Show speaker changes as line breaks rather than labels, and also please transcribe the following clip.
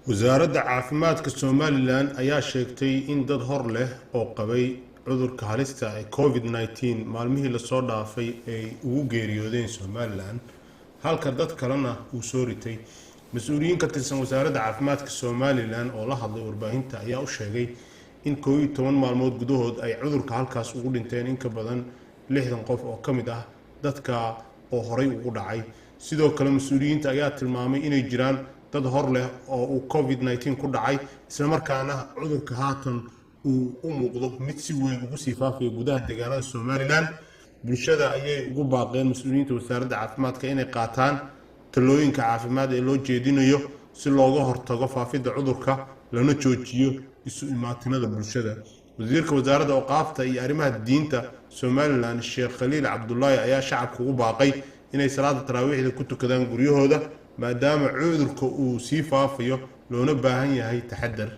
wasaaradda caafimaadka Somaliland ayaa sheegtay in dad hor leh oo qabay cudurka halista ee COVID-19 maalmihii la soo dhaafay ay ugu geeriyoodeen Somaliland halka dad kalena uu soo ritay. Mas'uuliyiin ka tirsan wasaaradda caafimaadka Somaliland oo la hadlay warbaahinta ayaa u sheegay in 11 maalmood gudahood ay cudurka halkaas ugu dhinteen in ka badan 60 qof oo ka mid ah dadka oo horay ugu dhacay. sidoo kale mas'uuliyiinta ayaa tilmaamay inay jiraan dad hor leh oo uu COVID-19 ku dhacay isla markaana cudurka haatan uu u muuqdo mid si weyn ugu sii faafaya gudaha deegaanada Somaliland. bulshada ayay ugu baaqeen mas'uuliyiinta wasaaradda caafimaadka inay qaataan talooyinka caafimaad ee loo jeedinayo si looga hortago faafidda cudurka lana joojiyo isu imaatinada bulshada. wasiirka wasaaradda awqaafta iyo arrimaha diinta Somaliland Sheekh Khaliil Cabdullaahi ayaa shacabka ugu baaqay inay salaada taraawiixda ku tukadaan guryahooda maadaama cudurka uu sii faafayo loona baahan yahay taxaddar.